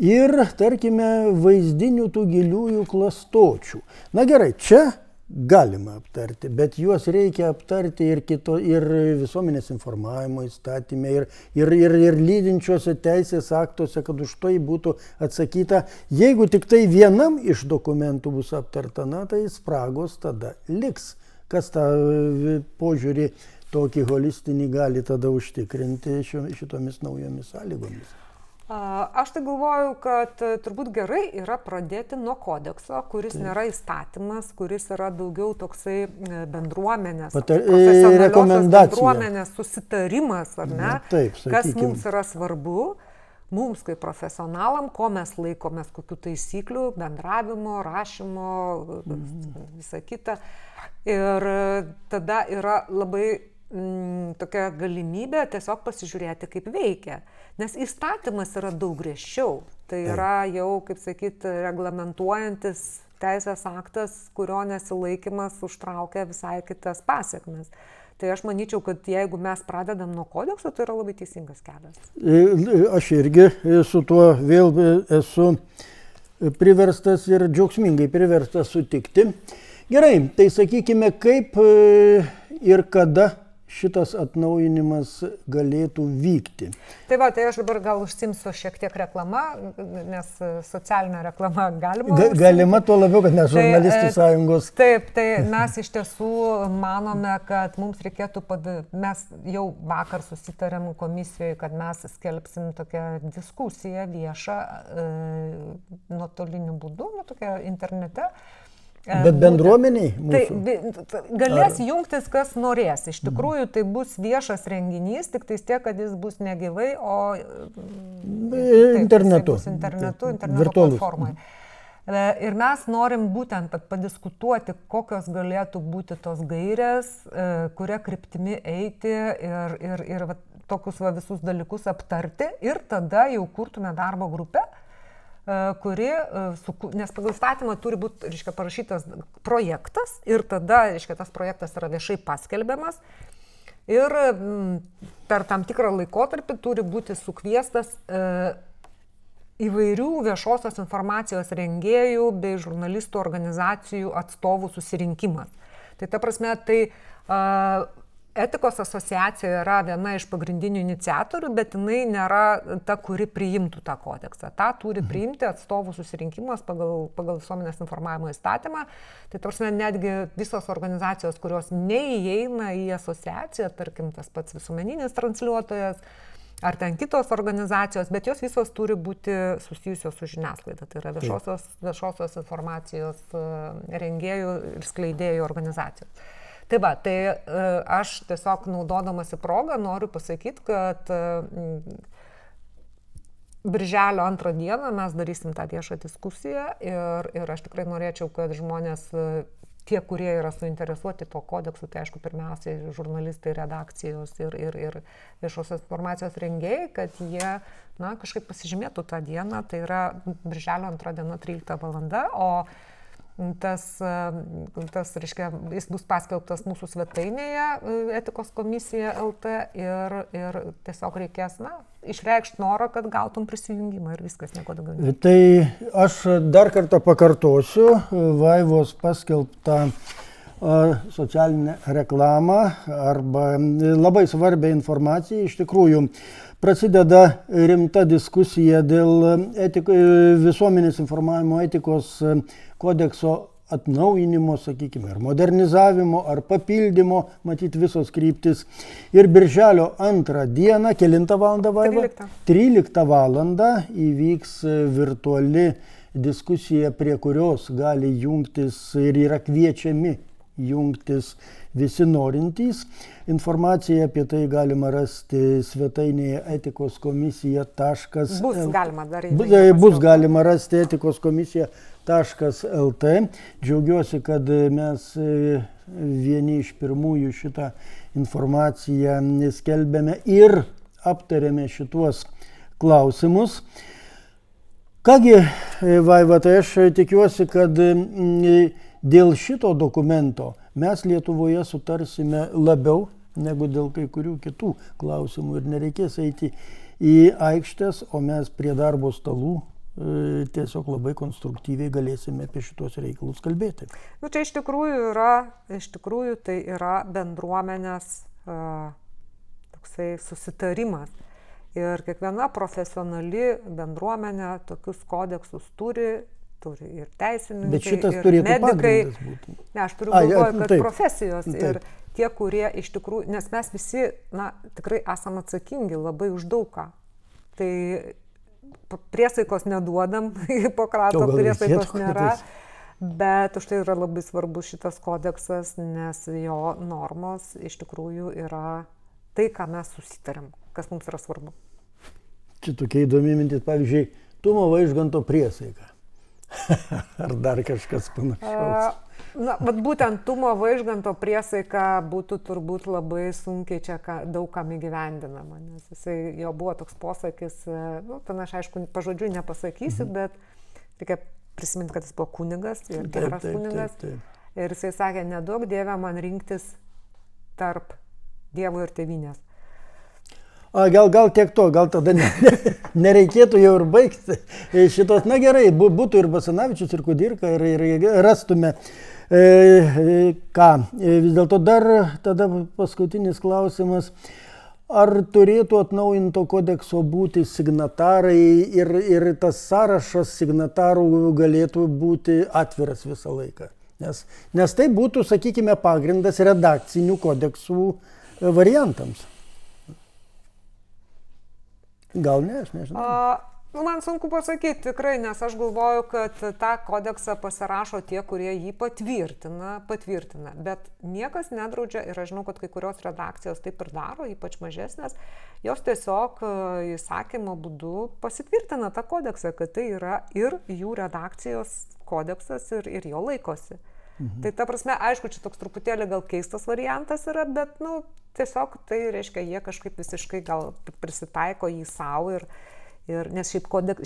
ir, tarkime, vaizdinių tų giliųjų klastočių. Na gerai, čia galima aptarti, bet juos reikia aptarti ir visuomenės informavimo įstatyme, ir lydinčiuose teisės aktuose, kad už tai būtų atsakyta. Jeigu tik tai vienam iš dokumentų bus aptarta, tai spragos tada liks. Kas tą požiūrį tokį holistinį gali tada užtikrinti šitomis naujomis sąlygomis? Aš tai galvoju, kad turbūt gerai yra pradėti nuo kodekso, kuris nėra įstatymas, kuris yra daugiau toksai bendruomenės, profesionaliosios bendruomenės susitarimas, ar ne? Taip, kas mums yra svarbu, mums kaip profesionalam, ko mes laikomės, kokių taisyklių, bendravimo, rašymo, visa kita. Ir tada yra labai tokia galimybė tiesiog pasižiūrėti, kaip veikia. Nes įstatymas yra daug griežčiau. Tai yra jau, kaip sakyti, reglamentuojantis teisės aktas, kurio nesilaikymas užtraukia visai kitas pasiekmes. Tai aš manyčiau, kad jeigu mes pradedam nuo kodekso, tai yra labai teisingas kelias. Aš irgi su tuo vėl esu priverstas ir džiaugsmingai priverstas sutikti. Gerai, tai sakykime, kaip ir kada šitas atnaujinimas galėtų vykti. Tai va, tai aš dabar gal užsimsiu šiek tiek reklama, nes socialinė reklama galima. Galima, tuo labiau, kad mes žurnalistų sąjungos. Taip, tai mes iš tiesų manome, kad mums reikėtų, mes jau vakar susitarėm komisijoje, kad mes skelbsim tokią diskusiją viešą nuotoliniu būdu, tokią internete. Bet bendruomeniai mūsų? Tai galės jungtis, kas norės. Iš tikrųjų, tai bus viešas renginys, tik tai tiek, kad jis bus ne gyvai, o internetu platformoje. Ir mes norim būtent padiskutuoti, kokios galėtų būti tos gairės, kuria kryptimi eiti ir tokius visus dalykus aptarti ir tada jau kurtume darbo grupę, kuri, nes pagal įstatymą turi būti, parašytas projektas ir tada, tas projektas yra viešai paskelbiamas ir per tam tikrą laikotarpį turi būti sukviestas įvairių viešosios informacijos rengėjų bei žurnalistų organizacijų atstovų susirinkimas. Tai ta prasme, Etikos asociacija yra viena iš pagrindinių iniciatorių, bet jinai nėra ta, kuri priimtų tą kodeksą. Ta turi priimti atstovų susirinkimas pagal visuomenės informavimo įstatymą. Tai tarsi netgi visos organizacijos, kurios neįeina į asociaciją, tarkim tas pats visuomeninis transliuotojas ar ten kitos organizacijos, bet jos visos turi būti susijusios su žiniasklaida. Tai yra viešosios informacijos rengėjų ir skleidėjų organizacijos. Tai va, tai aš tiesiog naudodamasi progą noriu pasakyti, kad Birželio 2 dieną mes darysim tą viešą diskusiją ir aš tikrai norėčiau, kad žmonės, tie, kurie yra suinteresuoti to kodeksu, tai aišku, pirmiausiai žurnalistai, redakcijos ir viešosios informacijos rengėjai, kad jie kažkaip pasižymėtų tą dieną, tai yra Birželio 2 diena 13 valanda, o tas, reiškia, jis bus paskelbtas mūsų svetainėje etikos komisija LT ir tiesiog reikės, išreikšti norą, kad gautum prisijungimą ir viskas, nieko daugiau. Tai aš dar kartą pakartosiu Vaivos paskelbtą socialinę reklamą arba labai svarbią informaciją. Iš tikrųjų, prasideda rimta diskusija dėl visuomenės informavimo etikos kodekso atnaujinimo, sakykime, ar modernizavimo, ar papildymo, matyti visos kryptis. Ir Birželio 2 dieną, kelintą valandą, Vaiva? 13 valandą įvyks virtuali diskusija, prie kurios gali jungtis ir yra kviečiami jungtis visi norintys. Informaciją apie tai galima rasti svetainėje etikoskomisija.lt. Bus galima rasti etikoskomisija.lt. Džiaugiuosi, kad mes vieni iš pirmųjų šitą informaciją skelbėme ir aptarėme šituos klausimus. Kągi, Vaiva, tai aš tikiuosi, kad dėl šito dokumento mes Lietuvoje sutarsime labiau negu dėl kai kurių kitų klausimų ir nereikės eiti į aikštės, o mes prie darbo stalų tiesiog labai konstruktyviai galėsime apie šitos reikalus kalbėti. Čia iš tikrųjų tai yra bendruomenės toksai susitarimas. Ir kiekviena profesionali bendruomenė tokius kodeksus turi. turi ir teisininkai, Bet šitas ir turėtų medikai. pagrindas būti. Ne, aš turiu galvoje, kad taip. profesijos Taip. ir tie, kurie iš tikrųjų, nes mes visi, tikrai esame atsakingi labai už daug ką. Tai priesaikos neduodam, Hipokrato priesaikos nėra, bet už tai yra labai svarbus šitas kodeksas, nes jo normos iš tikrųjų yra tai, ką mes susitarėm, kas mums yra svarbu. Čia tokia įdomi mintis, pavyzdžiui, Tumo Vaižganto priesaika. Ar dar kažkas panašaus? Bet būtent Tumo Vaižganto priesaika būtų turbūt labai sunkiai čia daug kam įgyvendinama, nes jo buvo toks posakis, ten aš aišku pažodžiui nepasakysiu, bet reikia prisiminti, kad jis buvo kunigas ir geras kunigas. Ir jisai sakė, nedaug Dieve man rinktis tarp Dievo ir tėvynės. Gal tiek to, gal tada nereikėtų jau ir baigti šitos. Na gerai, būtų ir Basanavičius, ir Kudirka, ir rastume. Vis dėlto dar tada paskutinis klausimas. Ar turėtų atnaujinto kodekso būti signatarai ir tas sąrašas signatarų galėtų būti atviras visą laiką? Nes tai būtų, sakykime, pagrindas redakcinių kodeksų variantams. Gal ne, aš nežinau. Man sunku pasakyti tikrai, nes aš galvoju, kad tą kodeksą pasirašo tie, kurie jį patvirtina, bet niekas nedraudžia ir aš žinau, kad kai kurios redakcijos taip ir daro, ypač mažesnės, jos tiesiog įsakymo būdu pasitvirtina tą kodeksą, kad tai yra ir jų redakcijos kodeksas ir jo laikosi. Tai ta prasme, aišku, čia toks truputėlį gal keistas variantas yra, bet, tiesiog tai reiškia, jie kažkaip visiškai gal prisitaiko jį savo nes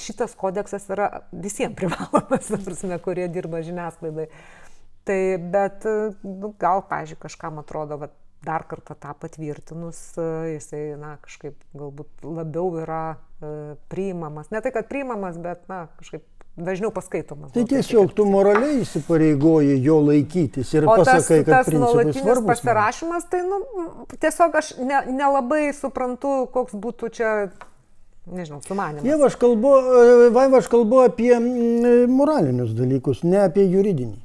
šitas kodeksas yra visiems privalomas, ta prasme, kurie dirba žiniasklaidai. Tai, bet, gal, pavyzdžiui, kažkam atrodo, dar kartą tą patvirtinus, jisai, kažkaip galbūt labiau yra priimamas. Ne tai, kad priimamas, bet, kažkaip dažniau paskaitomas. Tai tiesiog tu moraliai įsipareigoji jo laikytis ir pasakai, kad principai svarbus. O tas nuolatinis pasirašymas, tai tiesiog aš nelabai suprantu, koks būtų čia, nežinau, sumanymas. Vaiva, aš kalbu apie moralinius dalykus, ne apie juridinį.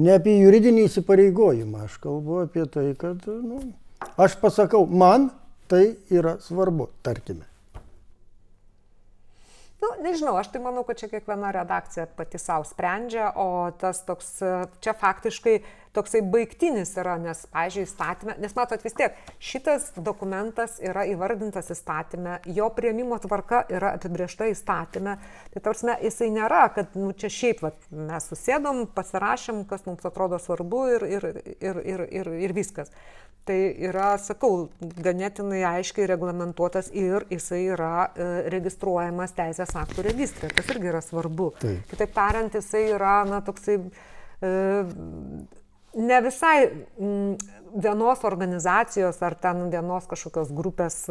Ne apie juridinį įsipareigojimą. Aš kalbu apie tai, kad aš pasakau, man tai yra svarbu, tarkime. Nežinau, aš tai manau, kad čia kiekviena redakcija pati savo sprendžia, o tas toks, čia faktiškai toksai baigtinis yra, nes, pavyzdžiui, įstatyme, nes matot vis tiek, šitas dokumentas yra įvardintas įstatyme, jo priėmimo tvarka yra apibrėžta įstatyme, tai tarsi jisai nėra, kad čia šiaip mes susėdom, pasirašėm, kas mums atrodo svarbu ir viskas. Tai yra, sakau, ganėtinai aiškiai reglamentuotas ir jisai yra registruojamas teisės aktų registre. Tas irgi yra svarbu. Taip. Kitaip tariant, jisai yra, toksai ne visai vienos organizacijos ar ten vienos kažkokios grupės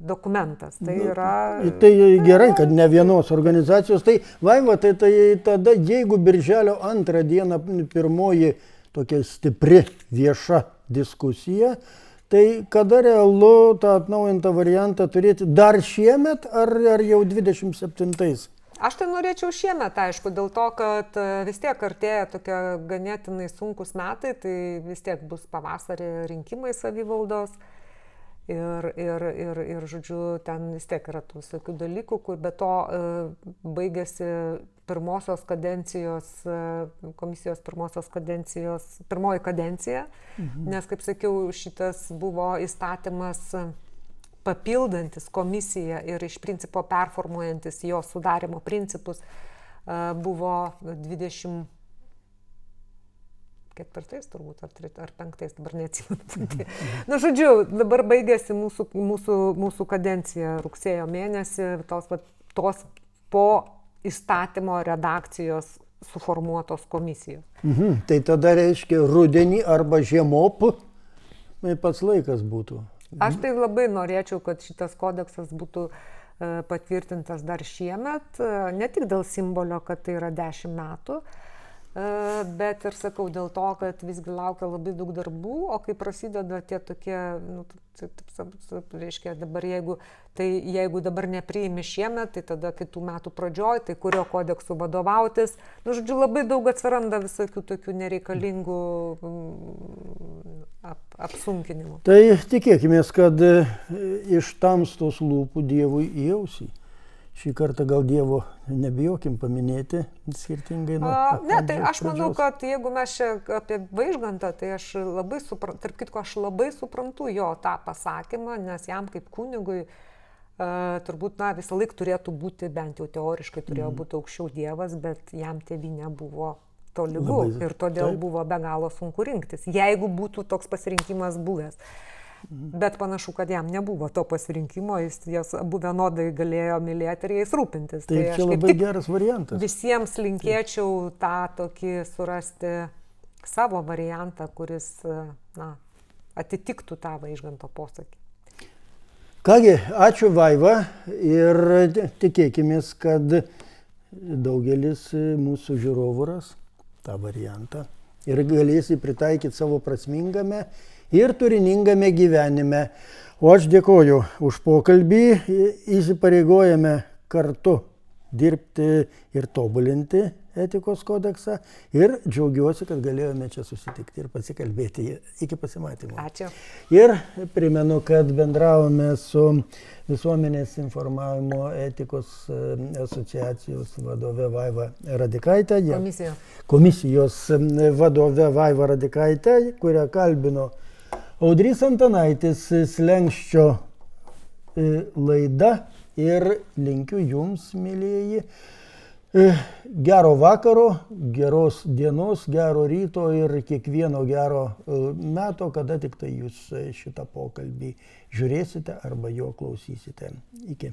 dokumentas. Tai yra... Tai gerai, kad ne vienos organizacijos. Tai, Vaiva, tai tada, jeigu birželio 2 dieną pirmoji tokia stipri vieša diskusija, tai kada realu tą atnaujintą variantą turėti dar šiemet ar jau 27-ais? Aš tai norėčiau šiemet, aišku, dėl to, kad vis tiek artėja tokie ganėtinai sunkus metai, tai vis tiek bus pavasarį rinkimai savivaldos ir žodžiu, ten vis tiek yra tų visokių dalykų, kur be to baigėsi pirmosios kadencijos, komisijos pirmoji kadencija, nes, kaip sakiau, šitas buvo įstatymas papildantis komisiją ir iš principo performuojantis jo sudarimo principus, buvo 24 turbūt, ar 5, dabar neatsimenu. Žodžiu, dabar baigėsi mūsų kadencija rugsėjo mėnesį, tos po įstatymo redakcijos suformuotos komisijos. Tai tada reiškia rudenį arba žiemop, pats laikas būtų. Aš tai labai norėčiau, kad šitas kodeksas būtų patvirtintas dar šiemet, ne tik dėl simbolio, kad tai yra 10 metų, bet ir sakau dėl to, kad visgi laukia labai daug darbų, o kai prasideda tie tokie, nu, reiškia dabar jeigu dabar nepriimi šiemet, tai tada kitų metų pradžioj, tai kurio kodeksu vadovautis, nu, žodžiu, labai daug atsiranda visokių tokių nereikalingų apsunkinimų. Tai tikėkime, kad iš tamstos lūpų Dievui į ausį. Šį kartą gal Dievo nebijokim paminėti, skirtingai nuo... Ne, tai aš manau, kad jeigu mes čia apie Vaižgantą, tai aš labai suprantu, tarp kitko, aš labai suprantu jo tą pasakymą, nes jam kaip kunigui turbūt, na, visą laiką turėtų būti, bent jau teoriškai turėjo būti aukščiau Dievas, bet jam tėvynė buvo tolygu ir todėl buvo be galo sunku rinktis, jeigu būtų toks pasirinkimas buvęs. Bet panašu, kad jam nebuvo to pasirinkimo, jis abu vienodai galėjo mylėti ir jais rūpintis. Tai čia labai geras variantas. Visiems linkėčiau tą tokį surasti savo variantą, kuris, na, atitiktų tą Vaižganto posakį. Kągi, ačiū Vaiva ir tikėkime, kad daugelis mūsų žiūrovų ras tą variantą ir galės jį pritaikyti savo prasmingame ir turiningame gyvenime. O aš dėkoju už pokalbį, įsipareigojame kartu dirbti ir tobulinti etikos kodeksą ir džiaugiuosi, kad galėjome čia susitikti ir pasikalbėti. Iki pasimatymo. Ačiū. Ir primenu, kad bendravome su Visuomenės informavimo etikos asociacijos vadove Vaiva Radikaitė. Komisijos vadove Vaiva Radikaitė, kurią kalbino Audrys Antanaitis, Slenksčio laida, ir linkiu jums, mėlyjeji, gero vakaro, geros dienos, gero ryto ir kiekvieno gero meto, kada tik tai jūs šitą pokalbį žiūrėsite arba jo klausysite. Iki.